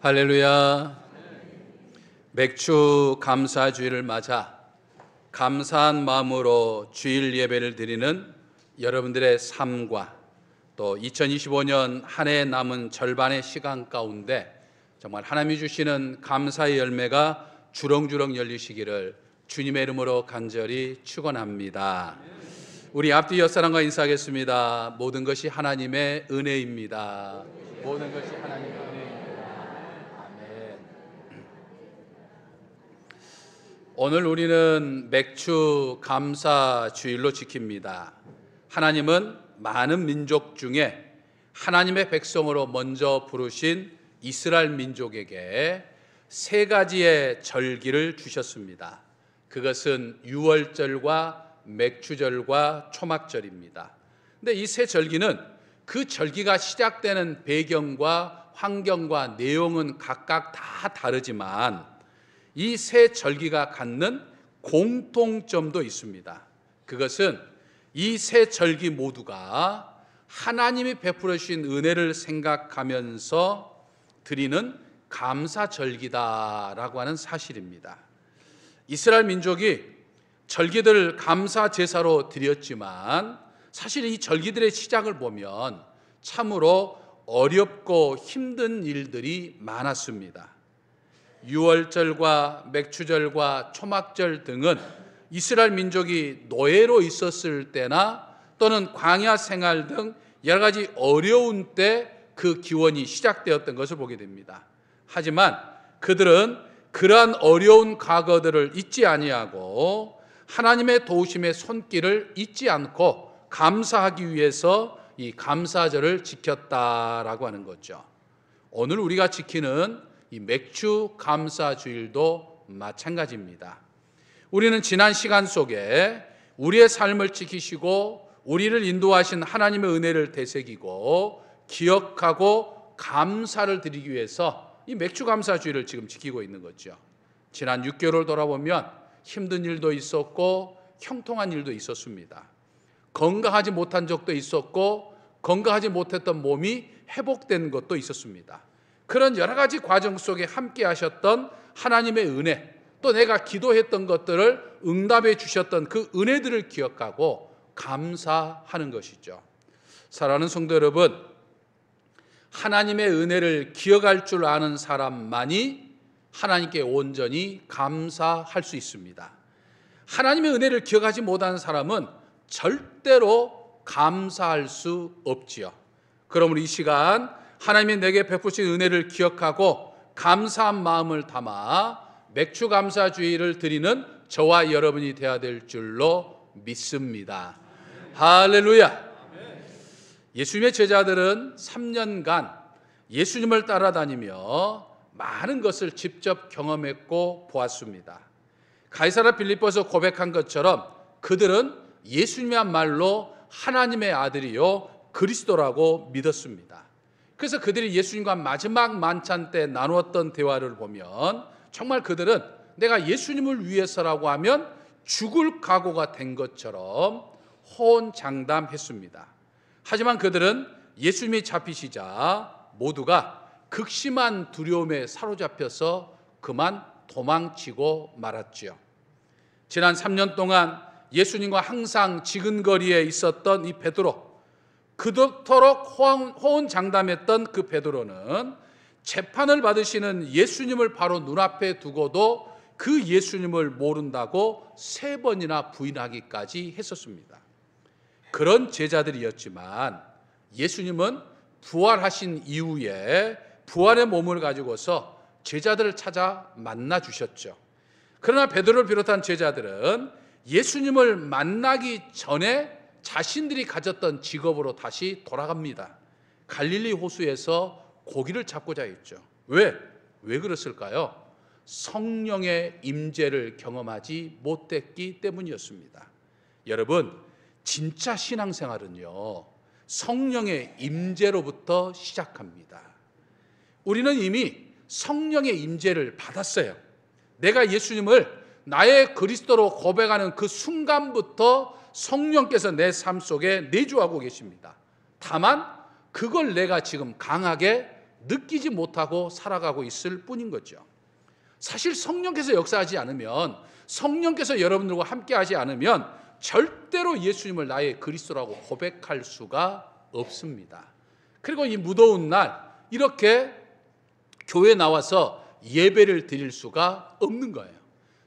할렐루야. 맥주 감사주일을 맞아 감사한 마음으로 주일 예배를 드리는 여러분들의 삶과 또 2025년 한 해 남은 절반의 시간 가운데 정말 하나님이 주시는 감사의 열매가 주렁주렁 열리시기를 주님의 이름으로 간절히 축원합니다. 우리 앞뒤 옆사람과 인사하겠습니다. 모든 것이 하나님의 은혜입니다. 모든 것이 하나님의 은혜입니다. 아멘. 오늘 우리는 맥주 감사 주일로 지킵니다. 하나님은 많은 민족 중에 하나님의 백성으로 먼저 부르신 이스라엘 민족에게 세 가지의 절기를 주셨습니다. 그것은 유월절과 맥주절과 초막절입니다. 근데 이 세 절기는 그 절기가 시작되는 배경과 환경과 내용은 각각 다 다르지만 이 세 절기가 갖는 공통점도 있습니다. 그것은 이 세 절기 모두가 하나님이 베풀어 주신 은혜를 생각하면서 드리는 감사절기다라고 하는 사실입니다. 이스라엘 민족이 절기들 감사 제사로 드렸지만 사실 이 절기들의 시작을 보면 참으로 어렵고 힘든 일들이 많았습니다. 유월절과 맥주절과 초막절 등은 이스라엘 민족이 노예로 있었을 때나 또는 광야 생활 등 여러 가지 어려운 때 그 기원이 시작되었던 것을 보게 됩니다. 하지만 그들은 그러한 어려운 과거들을 잊지 아니하고 하나님의 도우심의 손길을 잊지 않고 감사하기 위해서 이 감사절을 지켰다라고 하는 거죠. 오늘 우리가 지키는 이 맥주 감사주일도 마찬가지입니다. 우리는 지난 시간 속에 우리의 삶을 지키시고 우리를 인도하신 하나님의 은혜를 되새기고 기억하고 감사를 드리기 위해서 이 맥주 감사주일을 지금 지키고 있는 거죠. 지난 6개월을 돌아보면 힘든 일도 있었고 형통한 일도 있었습니다. 건강하지 못한 적도 있었고 건강하지 못했던 몸이 회복된 것도 있었습니다. 그런 여러 가지 과정 속에 함께 하셨던 하나님의 은혜, 또 내가 기도했던 것들을 응답해 주셨던 그 은혜들을 기억하고 감사하는 것이죠. 사랑하는 성도 여러분, 하나님의 은혜를 기억할 줄 아는 사람만이 하나님께 온전히 감사할 수 있습니다. 하나님의 은혜를 기억하지 못하는 사람은 절대로 감사할 수 없지요. 그러므로 이 시간 하나님이 내게 베푸신 은혜를 기억하고 감사한 마음을 담아 맥주 감사주일을 드리는 저와 여러분이 되어야 될 줄로 믿습니다. 할렐루야. 예수님의 제자들은 3년간 예수님을 따라다니며 많은 것을 직접 경험했고 보았습니다. 가이사랴 빌립보에서 고백한 것처럼 그들은 예수님이야말로 하나님의 아들이요 그리스도라고 믿었습니다. 그래서 그들이 예수님과 마지막 만찬 때 나누었던 대화를 보면 정말 그들은 내가 예수님을 위해서라고 하면 죽을 각오가 된 것처럼 호언장담했습니다. 하지만 그들은 예수님이 잡히시자 모두가 극심한 두려움에 사로잡혀서 그만 도망치고 말았지요. 지난 3년 동안 예수님과 항상 지근거리에 있었던 이 베드로, 그토록 호언장담했던 그 베드로는 재판을 받으시는 예수님을 바로 눈앞에 두고도 그 예수님을 모른다고 3번이나 부인하기까지 했었습니다. 그런 제자들이었지만 예수님은 부활하신 이후에 부활의 몸을 가지고서 제자들을 찾아 만나 주셨죠. 그러나 베드로를 비롯한 제자들은 예수님을 만나기 전에 자신들이 가졌던 직업으로 다시 돌아갑니다. 갈릴리 호수에서 고기를 잡고자 했죠. 왜 그랬을까요? 성령의 임재를 경험하지 못했기 때문이었습니다. 여러분, 진짜 신앙생활은요, 성령의 임재로부터 시작합니다. 우리는 이미 성령의 임재를 받았어요. 내가 예수님을 나의 그리스도로 고백하는 그 순간부터 성령께서 내 삶 속에 내주하고 계십니다. 다만 그걸 내가 지금 강하게 느끼지 못하고 살아가고 있을 뿐인 거죠. 사실 성령께서 역사하지 않으면, 성령께서 여러분들과 함께 하지 않으면 절대로 예수님을 나의 그리스도라고 고백할 수가 없습니다. 그리고 이 무더운 날 이렇게 교회에 나와서 예배를 드릴 수가 없는 거예요.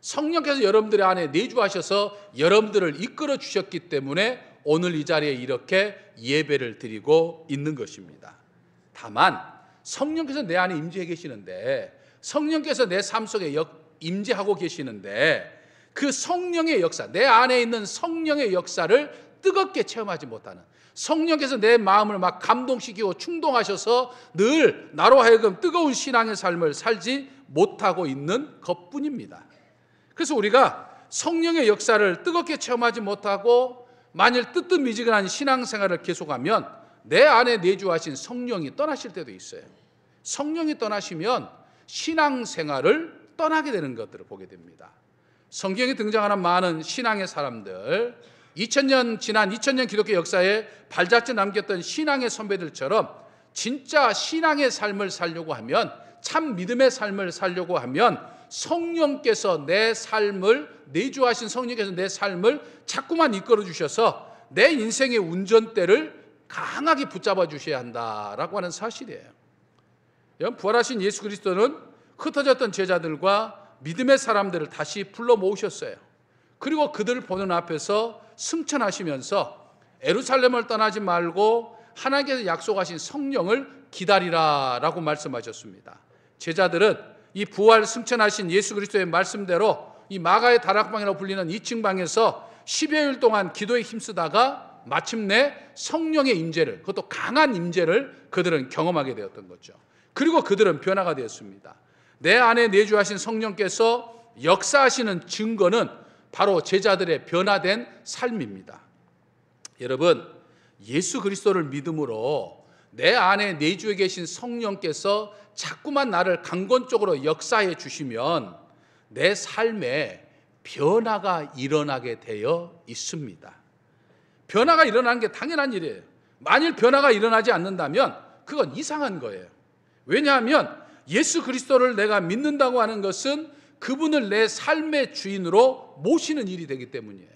성령께서 여러분들의 안에 내주하셔서 여러분들을 이끌어 주셨기 때문에 오늘 이 자리에 이렇게 예배를 드리고 있는 것입니다. 다만 성령께서 내 안에 임재해 계시는데, 성령께서 내 삶 속에 임재하고 계시는데, 그 성령의 역사, 내 안에 있는 성령의 역사를 뜨겁게 체험하지 못하는, 성령께서 내 마음을 막 감동시키고 충동하셔서 늘 나로 하여금 뜨거운 신앙의 삶을 살지 못하고 있는 것뿐입니다. 그래서 우리가 성령의 역사를 뜨겁게 체험하지 못하고 만일 뜨뜻미지근한 신앙생활을 계속하면 내 안에 내주하신 성령이 떠나실 때도 있어요. 성령이 떠나시면 신앙생활을 떠나게 되는 것들을 보게 됩니다. 성경에 등장하는 많은 신앙의 사람들, 지난 2000년 기독교 역사에 발자취 남겼던 신앙의 선배들처럼 진짜 신앙의 삶을 살려고 하면, 참 믿음의 삶을 살려고 하면 성령께서 내 삶을, 내주하신 성령께서 내 삶을 자꾸만 이끌어 주셔서 내 인생의 운전대를 강하게 붙잡아 주셔야 한다라고 하는 사실이에요. 여러분, 부활하신 예수 그리스도는 흩어졌던 제자들과 믿음의 사람들을 다시 불러 모으셨어요. 그리고 그들을 보는 앞에서 승천하시면서 예루살렘을 떠나지 말고 하나님께서 약속하신 성령을 기다리라라고 말씀하셨습니다. 제자들은 이 부활 승천하신 예수 그리스도의 말씀대로 이 마가의 다락방이라고 불리는 2층 방에서 10여일 동안 기도에 힘쓰다가 마침내 성령의 임재를, 그것도 강한 임재를 그들은 경험하게 되었던 거죠. 그리고 그들은 변화가 되었습니다. 내 안에 내주하신 성령께서 역사하시는 증거는 바로 제자들의 변화된 삶입니다. 여러분, 예수 그리스도를 믿음으로 내 안에 내주에 계신 성령께서 자꾸만 나를 강권적으로 역사해 주시면 내 삶에 변화가 일어나게 되어 있습니다. 변화가 일어나는 게 당연한 일이에요. 만일 변화가 일어나지 않는다면 그건 이상한 거예요. 왜냐하면 예수 그리스도를 내가 믿는다고 하는 것은 그분을 내 삶의 주인으로 모시는 일이 되기 때문이에요.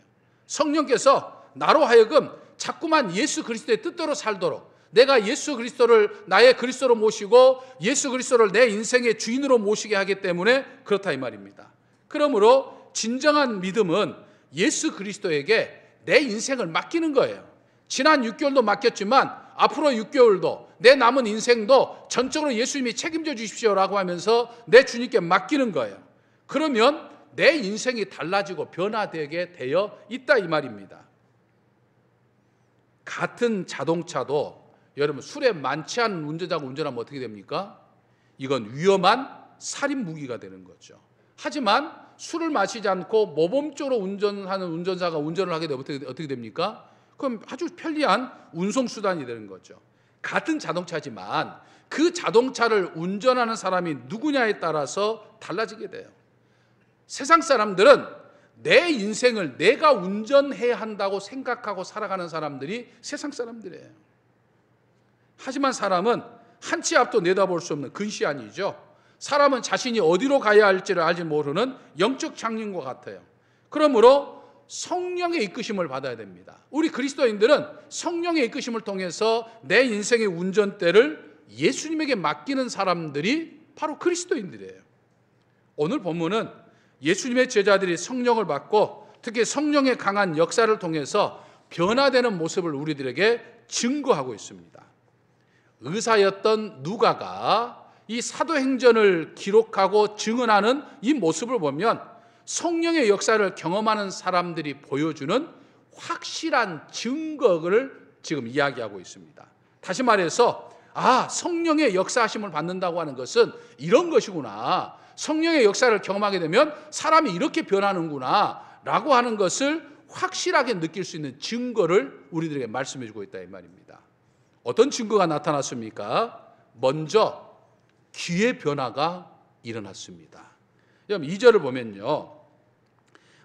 성령께서 나로 하여금 자꾸만 예수 그리스도의 뜻대로 살도록, 내가 예수 그리스도를 나의 그리스도로 모시고 예수 그리스도를 내 인생의 주인으로 모시게 하기 때문에 그렇다 이 말입니다. 그러므로 진정한 믿음은 예수 그리스도에게 내 인생을 맡기는 거예요. 지난 6개월도 맡겼지만 앞으로 6개월도 내 남은 인생도 전적으로 예수님이 책임져 주십시오라고 하면서 내 주님께 맡기는 거예요. 그러면 내 인생이 달라지고 변화되게 되어 있다 이 말입니다. 같은 자동차도 여러분 술에 많지 않은 운전자가 운전하면 어떻게 됩니까? 이건 위험한 살인 무기가 되는 거죠. 하지만 술을 마시지 않고 모범적으로 운전하는 운전자가 운전을 하게 되면 어떻게 됩니까? 그럼 아주 편리한 운송수단이 되는 거죠. 같은 자동차지만 그 자동차를 운전하는 사람이 누구냐에 따라서 달라지게 돼요. 세상 사람들은 내 인생을 내가 운전해야 한다고 생각하고 살아가는 사람들이 세상 사람들이에요. 하지만 사람은 한 치 앞도 내다볼 수 없는 근시안이죠. 사람은 자신이 어디로 가야 할지를 알지 모르는 영적 장님과 같아요. 그러므로 성령의 이끄심을 받아야 됩니다. 우리 그리스도인들은 성령의 이끄심을 통해서 내 인생의 운전대를 예수님에게 맡기는 사람들이 바로 그리스도인들이에요. 오늘 본문은 예수님의 제자들이 성령을 받고 특히 성령의 강한 역사를 통해서 변화되는 모습을 우리들에게 증거하고 있습니다. 의사였던 누가가 이 사도행전을 기록하고 증언하는 이 모습을 보면 성령의 역사를 경험하는 사람들이 보여주는 확실한 증거를 지금 이야기하고 있습니다. 다시 말해서 성령의 역사하심을 받는다고 하는 것은 이런 것이구나, 성령의 역사를 경험하게 되면 사람이 이렇게 변하는구나 라고 하는 것을 확실하게 느낄 수 있는 증거를 우리들에게 말씀해 주고 있다 이 말입니다. 어떤 증거가 나타났습니까? 먼저 귀의 변화가 일어났습니다. 여러분 2절을 보면요,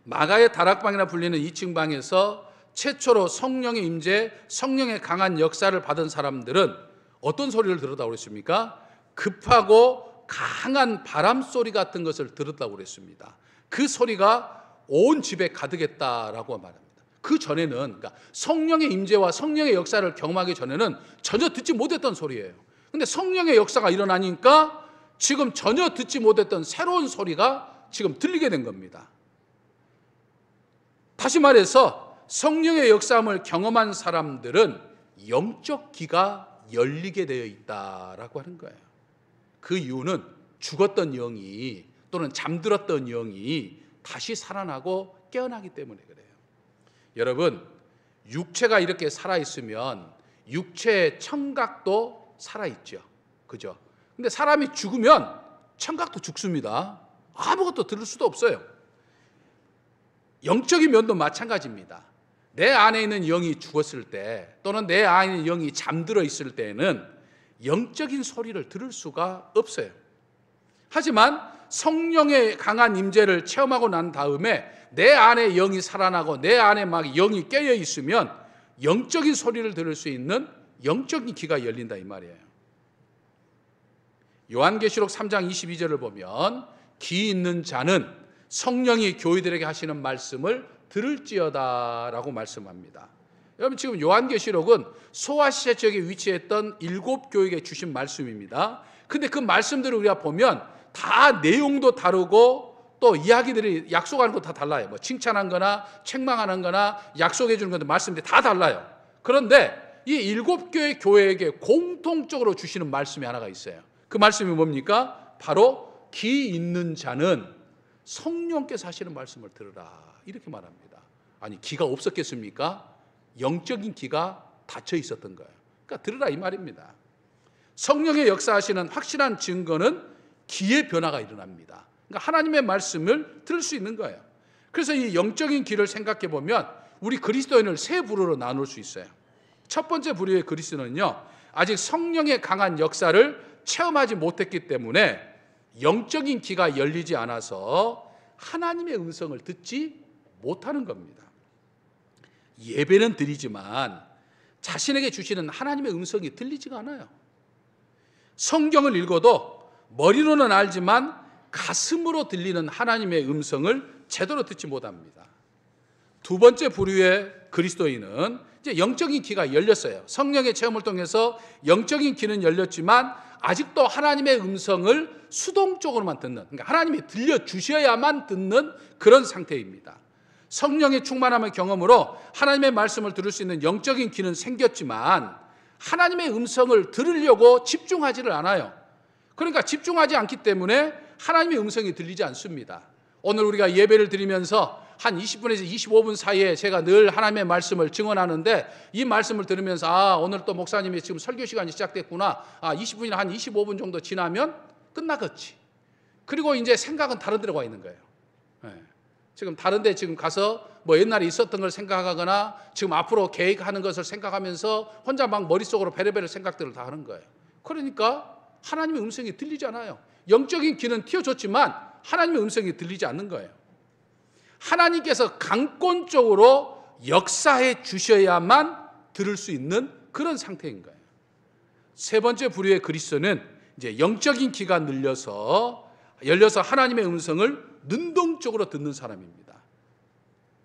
마가의 다락방이라 불리는 2층 방에서 최초로 성령의 임재, 성령의 강한 역사를 받은 사람들은 어떤 소리를 들었다고 그랬습니까? 급하고 강한 바람 소리 같은 것을 들었다고 그랬습니다. 그 소리가 온 집에 가득했다라고 말합니다. 그 전에는, 그러니까 성령의 임재와 성령의 역사를 경험하기 전에는 전혀 듣지 못했던 소리예요. 근데 성령의 역사가 일어나니까 지금 전혀 듣지 못했던 새로운 소리가 지금 들리게 된 겁니다. 다시 말해서 성령의 역사함을 경험한 사람들은 영적 귀가 열리게 되어 있다라고 하는 거예요. 그 이유는 죽었던 영이 또는 잠들었던 영이 다시 살아나고 깨어나기 때문에 그래요. 여러분, 육체가 이렇게 살아있으면 육체의 청각도 살아있죠. 그죠? 근데 사람이 죽으면 청각도 죽습니다. 아무것도 들을 수도 없어요. 영적인 면도 마찬가지입니다. 내 안에 있는 영이 죽었을 때 또는 내 안에 있는 영이 잠들어 있을 때에는 영적인 소리를 들을 수가 없어요. 하지만 성령의 강한 임재를 체험하고 난 다음에 내 안에 영이 살아나고 내 안에 막 영이 깨어 있으면 영적인 소리를 들을 수 있는 영적인 귀가 열린다 이 말이에요. 요한계시록 3장 22절을 보면 귀 있는 자는 성령이 교회들에게 하시는 말씀을 들을지어다 라고 말씀합니다. 여러분, 지금 요한계시록은 소아시아 지역에 위치했던 7교회에게 주신 말씀입니다. 근데 그 말씀들을 우리가 보면 다 내용도 다르고 또 이야기들이 약속하는 것도 다 달라요. 뭐 칭찬한 거나 책망하는 거나 약속해 주는 것도 말씀들이 다 달라요. 그런데 이 7교회 교회에게 공통적으로 주시는 말씀이 하나가 있어요. 그 말씀이 뭡니까? 바로 귀 있는 자는 성령께서 하시는 말씀을 들으라 이렇게 말합니다. 아니, 귀가 없었겠습니까? 영적인 귀가 닫혀 있었던 거예요. 그러니까 들으라 이 말입니다. 성령의 역사하시는 확실한 증거는 귀의 변화가 일어납니다. 그러니까 하나님의 말씀을 들을 수 있는 거예요. 그래서 이 영적인 귀를 생각해 보면 우리 그리스도인을 세 부류로 나눌 수 있어요. 첫 번째 부류의 그리스도는요, 아직 성령의 강한 역사를 체험하지 못했기 때문에 영적인 귀가 열리지 않아서 하나님의 음성을 듣지 못하는 겁니다. 예배는 드리지만 자신에게 주시는 하나님의 음성이 들리지가 않아요. 성경을 읽어도 머리로는 알지만 가슴으로 들리는 하나님의 음성을 제대로 듣지 못합니다. 두 번째 부류의 그리스도인은 이제 영적인 귀가 열렸어요. 성령의 체험을 통해서 영적인 귀는 열렸지만 아직도 하나님의 음성을 수동적으로만 듣는, 그러니까 하나님이 들려주셔야만 듣는 그런 상태입니다. 성령의 충만함의 경험으로 하나님의 말씀을 들을 수 있는 영적인 귀는 생겼지만 하나님의 음성을 들으려고 집중하지를 않아요. 그러니까 집중하지 않기 때문에 하나님의 음성이 들리지 않습니다. 오늘 우리가 예배를 드리면서 한 20분에서 25분 사이에 제가 늘 하나님의 말씀을 증언하는데 이 말씀을 들으면서 오늘 또 목사님이 지금 설교 시간이 시작됐구나. 20분이나 한 25분 정도 지나면 끝나겠지. 그리고 이제 생각은 다른 데로 가 있는 거예요. 지금 다른 데 지금 가서 뭐 옛날에 있었던 걸 생각하거나 지금 앞으로 계획하는 것을 생각하면서 혼자 막 머릿속으로 베레베레 생각들을 다 하는 거예요. 그러니까 하나님의 음성이 들리지 않아요. 영적인 귀는 틔워줬지만 하나님의 음성이 들리지 않는 거예요. 하나님께서 강권적으로 역사해 주셔야만 들을 수 있는 그런 상태인 거예요. 세 번째 부류의 그리스도는 이제 영적인 귀가 열려서 하나님의 음성을 능동적으로 듣는 사람입니다.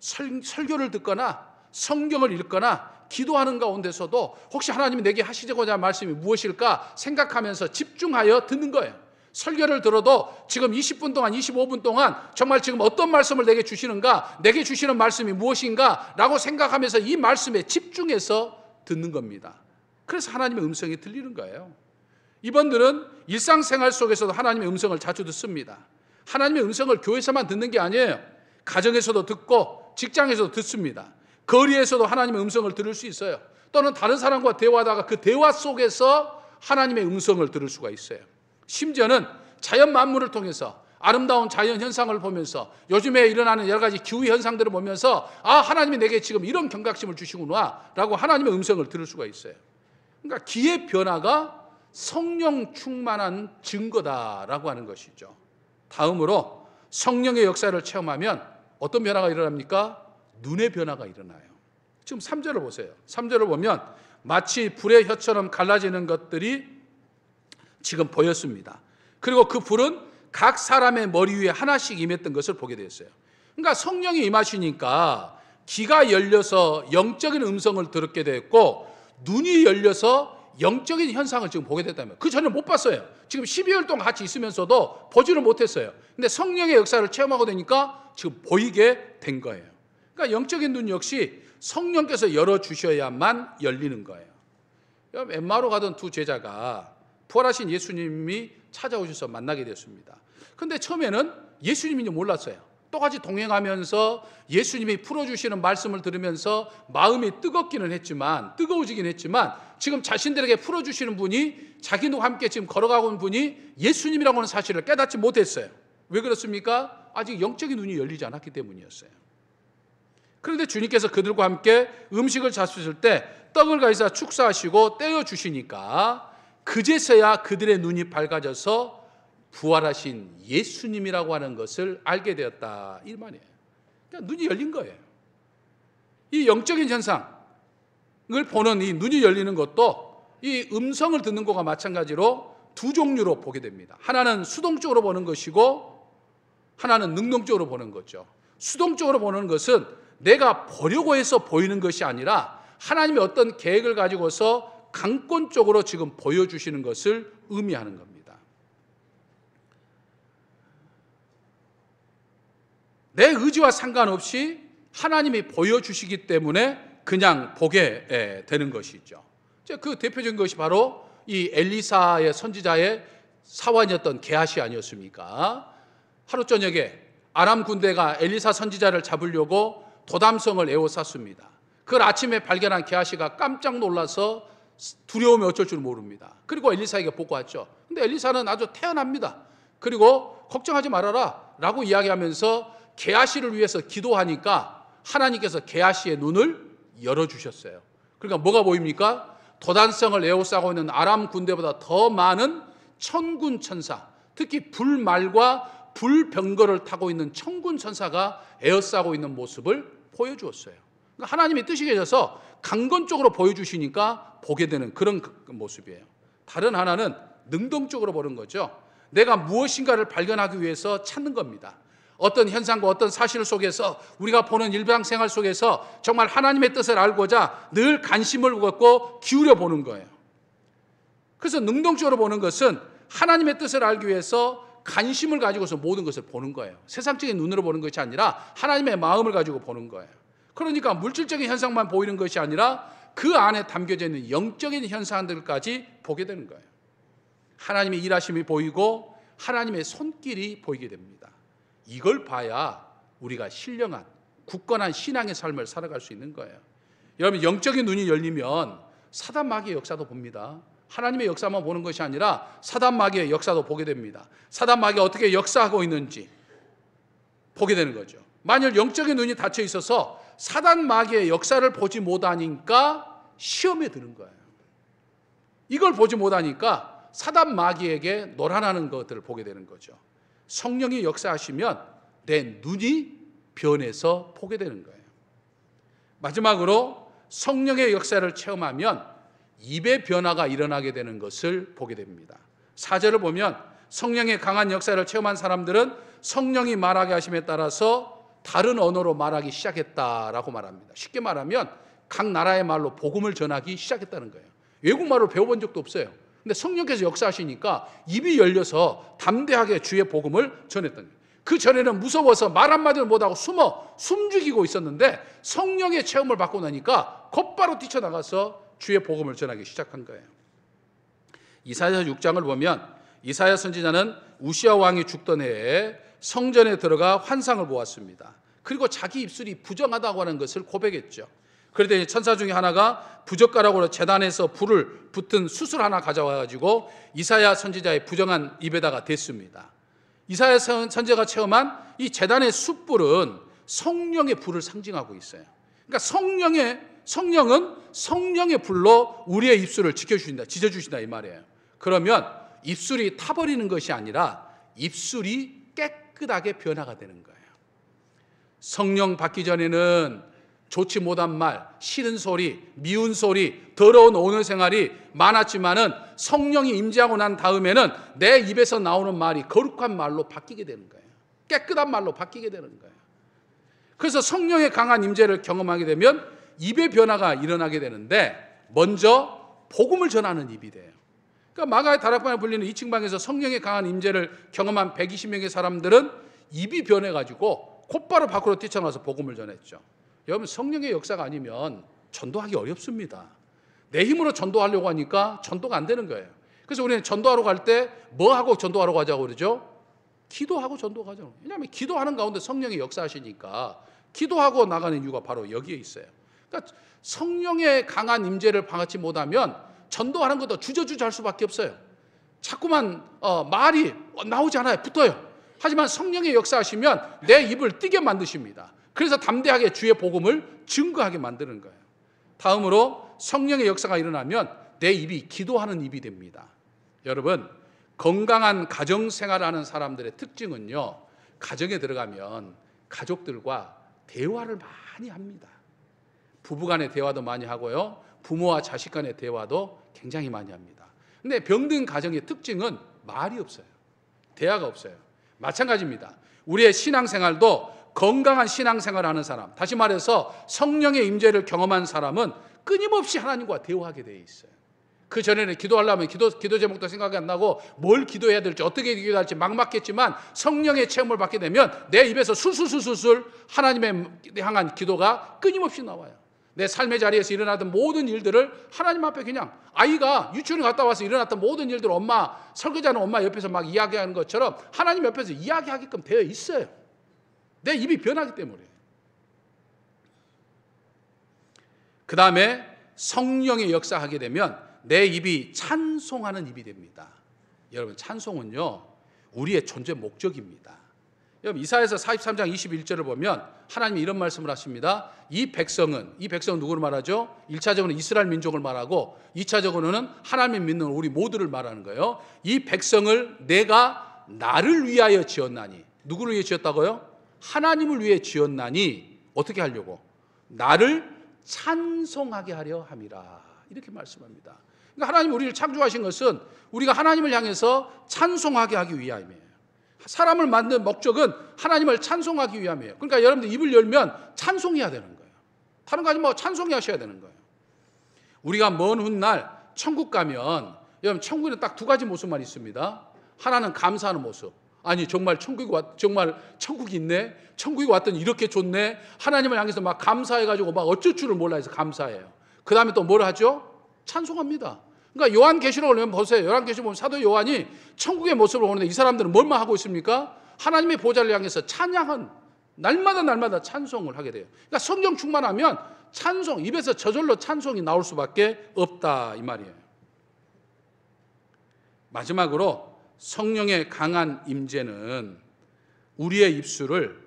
설교를 듣거나 성경을 읽거나 기도하는 가운데서도 혹시 하나님이 내게 하시고자 할 말씀이 무엇일까 생각하면서 집중하여 듣는 거예요. 설교를 들어도 지금 20분 동안 25분 동안 정말 지금 어떤 말씀을 내게 주시는가, 내게 주시는 말씀이 무엇인가 라고 생각하면서 이 말씀에 집중해서 듣는 겁니다. 그래서 하나님의 음성이 들리는 거예요. 이분들은 일상생활 속에서도 하나님의 음성을 자주 듣습니다. 하나님의 음성을 교회에서만 듣는 게 아니에요. 가정에서도 듣고 직장에서도 듣습니다. 거리에서도 하나님의 음성을 들을 수 있어요. 또는 다른 사람과 대화하다가 그 대화 속에서 하나님의 음성을 들을 수가 있어요. 심지어는 자연 만물을 통해서 아름다운 자연 현상을 보면서 요즘에 일어나는 여러 가지 기후 현상들을 보면서 하나님이 내게 지금 이런 경각심을 주시구나 라고 하나님의 음성을 들을 수가 있어요. 그러니까 귀의 변화가 성령 충만한 증거다라고 하는 것이죠. 다음으로 성령의 역사를 체험하면 어떤 변화가 일어납니까? 눈의 변화가 일어나요. 지금 3절을 보세요. 3절을 보면 마치 불의 혀처럼 갈라지는 것들이 지금 보였습니다. 그리고 그 불은 각 사람의 머리 위에 하나씩 임했던 것을 보게 되었어요. 그러니까 성령이 임하시니까 귀가 열려서 영적인 음성을 듣게 됐고, 눈이 열려서 영적인 현상을 지금 보게 됐다면, 그 전에 못 봤어요. 지금 12월 동안 같이 있으면서도 보지를 못했어요. 근데 성령의 역사를 체험하고 되니까 지금 보이게 된 거예요. 그러니까 영적인 눈 역시 성령께서 열어주셔야만 열리는 거예요. 엠마오로 가던 두 제자가 부활하신 예수님이 찾아오셔서 만나게 됐습니다. 근데 처음에는 예수님인지 몰랐어요. 똑같이 동행하면서 예수님이 풀어주시는 말씀을 들으면서 마음이 뜨거워지긴 했지만 지금 자신들에게 풀어주시는 분이, 자기와 함께 지금 걸어가고 있는 분이 예수님이라고 하는 사실을 깨닫지 못했어요. 왜 그렇습니까? 아직 영적인 눈이 열리지 않았기 때문이었어요. 그런데 주님께서 그들과 함께 음식을 잡수실 때 떡을 가지사 축사하시고 떼어주시니까 그제서야 그들의 눈이 밝아져서 부활하신 예수님이라고 하는 것을 알게 되었다, 이 말이에요. 그러니까 눈이 열린 거예요. 이 영적인 현상을 보는 이 눈이 열리는 것도 이 음성을 듣는 것과 마찬가지로 두 종류로 보게 됩니다. 하나는 수동적으로 보는 것이고 하나는 능동적으로 보는 거죠. 수동적으로 보는 것은 내가 보려고 해서 보이는 것이 아니라 하나님의 어떤 계획을 가지고서 강권적으로 지금 보여주시는 것을 의미하는 겁니다. 내 의지와 상관없이 하나님이 보여주시기 때문에 그냥 보게 되는 것이죠. 그 대표적인 것이 바로 이 엘리사의 선지자의 사환이었던 게하시 아니었습니까? 하루 저녁에 아람 군대가 엘리사 선지자를 잡으려고 도담성을 에워쌌습니다. 그걸 아침에 발견한 게하시가 깜짝 놀라서 두려움에 어쩔 줄 모릅니다. 그리고 엘리사에게 보고하죠. 근데 엘리사는 아주 태연합니다. 그리고 걱정하지 말아라 라고 이야기하면서 게하시를 위해서 기도하니까 하나님께서 게하시의 눈을 열어주셨어요. 그러니까 뭐가 보입니까? 도단성을 에워싸고 있는 아람 군대보다 더 많은 천군 천사, 특히 불말과 불병거를 타고 있는 천군 천사가 에워싸고 있는 모습을 보여주었어요. 그러니까 하나님의 뜻이 계셔서 강건적으로 보여주시니까 보게 되는 그런 모습이에요. 다른 하나는 능동적으로 보는 거죠. 내가 무엇인가를 발견하기 위해서 찾는 겁니다. 어떤 현상과 어떤 사실 속에서 우리가 보는 일상생활 속에서 정말 하나님의 뜻을 알고자 늘 관심을 갖고 기울여 보는 거예요. 그래서 능동적으로 보는 것은 하나님의 뜻을 알기 위해서 관심을 가지고서 모든 것을 보는 거예요. 세상적인 눈으로 보는 것이 아니라 하나님의 마음을 가지고 보는 거예요. 그러니까 물질적인 현상만 보이는 것이 아니라 그 안에 담겨져 있는 영적인 현상들까지 보게 되는 거예요. 하나님의 일하심이 보이고 하나님의 손길이 보이게 됩니다. 이걸 봐야 우리가 신령한 굳건한 신앙의 삶을 살아갈 수 있는 거예요. 여러분, 영적인 눈이 열리면 사단 마귀의 역사도 봅니다. 하나님의 역사만 보는 것이 아니라 사단 마귀의 역사도 보게 됩니다. 사단 마귀가 어떻게 역사하고 있는지 보게 되는 거죠. 만일 영적인 눈이 닫혀 있어서 사단 마귀의 역사를 보지 못하니까 시험에 드는 거예요. 이걸 보지 못하니까 사단 마귀에게 노란하는 것들을 보게 되는 거죠. 성령이 역사하시면 내 눈이 변해서 보게 되는 거예요. 마지막으로 성령의 역사를 체험하면 입의 변화가 일어나게 되는 것을 보게 됩니다. 4절을 보면 성령의 강한 역사를 체험한 사람들은 성령이 말하게 하심에 따라서 다른 언어로 말하기 시작했다라고 말합니다. 쉽게 말하면 각 나라의 말로 복음을 전하기 시작했다는 거예요. 외국말을 배워본 적도 없어요. 근데 성령께서 역사하시니까 입이 열려서 담대하게 주의 복음을 전했던 거예요. 그 전에는 무서워서 말 한마디를 못하고 숨죽이고 있었는데 성령의 체험을 받고 나니까 곧바로 뛰쳐나가서 주의 복음을 전하기 시작한 거예요. 이사야 6장을 보면 이사야 선지자는 우시아 왕이 죽던 해에 성전에 들어가 환상을 보았습니다. 그리고 자기 입술이 부정하다고 하는 것을 고백했죠. 그런데 천사 중에 하나가 부젓가락으로 제단에서 불을 붙은 숯을 하나 가져와가지고 이사야 선지자의 부정한 입에다가 댔습니다. 이사야 선지자가 체험한 이 제단의 숯불은 성령의 불을 상징하고 있어요. 그러니까 성령은 성령의 불로 우리의 입술을 지져주신다 이 말이에요. 그러면 입술이 타버리는 것이 아니라 입술이 깨끗하게 변화가 되는 거예요. 성령 받기 전에는 좋지 못한 말, 싫은 소리, 미운 소리, 더러운 오늘 생활이 많았지만은 성령이 임재하고 난 다음에는 내 입에서 나오는 말이 거룩한 말로 바뀌게 되는 거예요. 깨끗한 말로 바뀌게 되는 거예요. 그래서 성령의 강한 임재를 경험하게 되면 입의 변화가 일어나게 되는데 먼저 복음을 전하는 입이 돼요. 그러니까 마가의 다락방에 불리는 2층 방에서 성령의 강한 임재를 경험한 120명의 사람들은 입이 변해가지고 곧바로 밖으로 뛰쳐나와서 복음을 전했죠. 여러분, 성령의 역사가 아니면 전도하기 어렵습니다. 내 힘으로 전도하려고 하니까 전도가 안 되는 거예요. 그래서 우리는 전도하러 갈 때 뭐 하고 전도하러 가자고 그러죠? 기도하고 전도하죠. 왜냐하면 기도하는 가운데 성령이 역사하시니까 기도하고 나가는 이유가 바로 여기에 있어요. 그러니까 성령의 강한 임재를 받지 못하면 전도하는 것도 주저주저 할 수밖에 없어요. 자꾸만 말이 나오지 않아요. 붙어요. 하지만 성령의 역사하시면 내 입을 띄게 만드십니다. 그래서 담대하게 주의 복음을 증거하게 만드는 거예요. 다음으로 성령의 역사가 일어나면 내 입이 기도하는 입이 됩니다. 여러분, 건강한 가정생활을 하는 사람들의 특징은요, 가정에 들어가면 가족들과 대화를 많이 합니다. 부부간의 대화도 많이 하고요, 부모와 자식 간의 대화도 굉장히 많이 합니다. 근데 병든 가정의 특징은 말이 없어요. 대화가 없어요. 마찬가지입니다. 우리의 신앙생활도 건강한 신앙생활을 하는 사람, 다시 말해서 성령의 임재를 경험한 사람은 끊임없이 하나님과 대화하게 되어 있어요. 그 전에는 기도하려면 기도 제목도 생각이 안 나고 뭘 기도해야 될지 어떻게 기도해야 할지 막막했지만 성령의 체험을 받게 되면 내 입에서 술술술술 하나님의 향한 기도가 끊임없이 나와요. 내 삶의 자리에서 일어나던 모든 일들을 하나님 앞에 그냥, 아이가 유치원에 갔다 와서 일어났던 모든 일들을 엄마, 설거지하는 엄마 옆에서 막 이야기하는 것처럼 하나님 옆에서 이야기하게끔 되어 있어요. 내 입이 변하기 때문에. 그 다음에 성령의 역사하게 되면 내 입이 찬송하는 입이 됩니다. 여러분, 찬송은요, 우리의 존재 목적입니다. 여러분, 이사야서 43장 21절을 보면 하나님이 이런 말씀을 하십니다. 이 백성은 누구를 말하죠? 1차적으로는 이스라엘 민족을 말하고 2차적으로는 하나님을 믿는 우리 모두를 말하는 거예요. 이 백성을 내가 나를 위하여 지었나니. 누구를 위해 지었다고요? 하나님을 위해 지었나니 어떻게 하려고? 나를 찬송하게 하려 함이라. 이렇게 말씀합니다. 그러니까 하나님 우리를 창조하신 것은 우리가 하나님을 향해서 찬송하게 하기 위함이에요. 사람을 만든 목적은 하나님을 찬송하기 위함이에요. 그러니까 여러분들 입을 열면 찬송해야 되는 거예요. 다른 거 아니면 뭐 찬송하셔야 되는 거예요. 우리가 먼 훗날 천국 가면, 여러분, 천국에는 딱 두 가지 모습만 있습니다. 하나는 감사하는 모습. 아니, 정말 천국이 있네. 천국이 왔더니 이렇게 좋네. 하나님을 향해서 막 감사해가지고 막 어쩔 줄을 몰라 해서 감사해요. 그 다음에 또 뭘 하죠? 찬송합니다. 그러니까 요한계시록을 보면 보세요. 요한계시록 보면 사도 요한이 천국의 모습을 보는데 이 사람들은 뭘만 하고 있습니까? 하나님의 보좌를 향해서 찬양한, 날마다 찬송을 하게 돼요. 그러니까 성령 충만하면 찬송, 입에서 저절로 찬송이 나올 수밖에 없다, 이 말이에요. 마지막으로 성령의 강한 임재는 우리의 입술을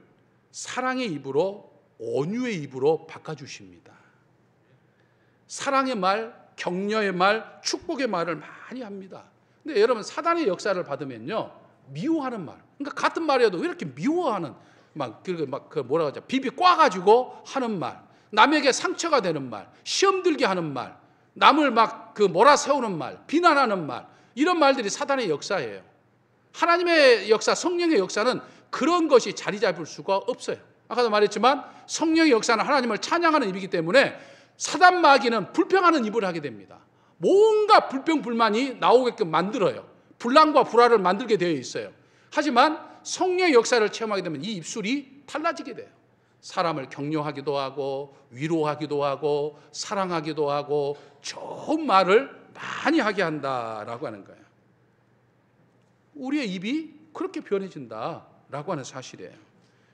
사랑의 입으로, 온유의 입으로 바꿔주십니다. 사랑의 말, 격려의 말, 축복의 말을 많이 합니다. 근데 여러분, 사단의 역사를 받으면요, 미워하는 말, 그러니까 같은 말이어도 왜 이렇게 미워하는, 뭐라고 하죠? 비비 꽈가지고 하는 말, 남에게 상처가 되는 말, 시험 들게 하는 말, 남을 몰아세우는 말, 비난하는 말, 이런 말들이 사단의 역사예요. 하나님의 역사, 성령의 역사는 그런 것이 자리 잡을 수가 없어요. 아까도 말했지만 성령의 역사는 하나님을 찬양하는 입이기 때문에 사단 마귀는 불평하는 입을 하게 됩니다. 뭔가 불평 불만이 나오게끔 만들어요. 분란과 불화를 만들게 되어 있어요. 하지만 성령의 역사를 체험하게 되면 이 입술이 달라지게 돼요. 사람을 격려하기도 하고 위로하기도 하고 사랑하기도 하고 좋은 말을 많이 하게 한다라고 하는 거예요. 우리의 입이 그렇게 변해진다라고 하는 사실이에요.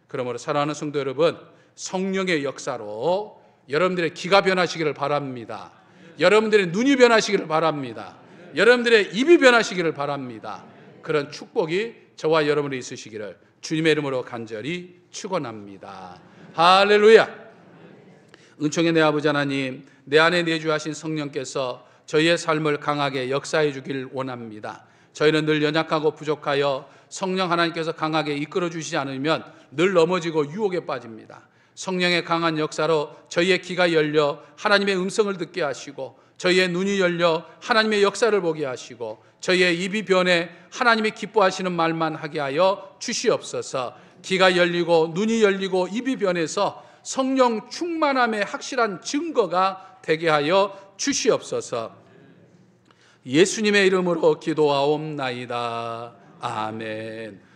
그러므로 사랑하는 성도 여러분, 성령의 역사로 여러분들의 귀가 변하시기를 바랍니다. 여러분들의 눈이 변하시기를 바랍니다. 여러분들의 입이 변하시기를 바랍니다. 그런 축복이 저와 여러분이 있으시기를 주님의 이름으로 간절히 축원합니다. 할렐루야. 은총의 내 아버지 하나님, 내 안에 내주하신 성령께서 저희의 삶을 강하게 역사해 주길 원합니다. 저희는 늘 연약하고 부족하여 성령 하나님께서 강하게 이끌어 주시지 않으면 늘 넘어지고 유혹에 빠집니다. 성령의 강한 역사로 저희의 귀가 열려 하나님의 음성을 듣게 하시고, 저희의 눈이 열려 하나님의 역사를 보게 하시고, 저희의 입이 변해 하나님이 기뻐하시는 말만 하게 하여 주시옵소서. 귀가 열리고 눈이 열리고 입이 변해서 성령 충만함의 확실한 증거가 되게 하여 주시옵소서. 예수님의 이름으로 기도하옵나이다. 아멘.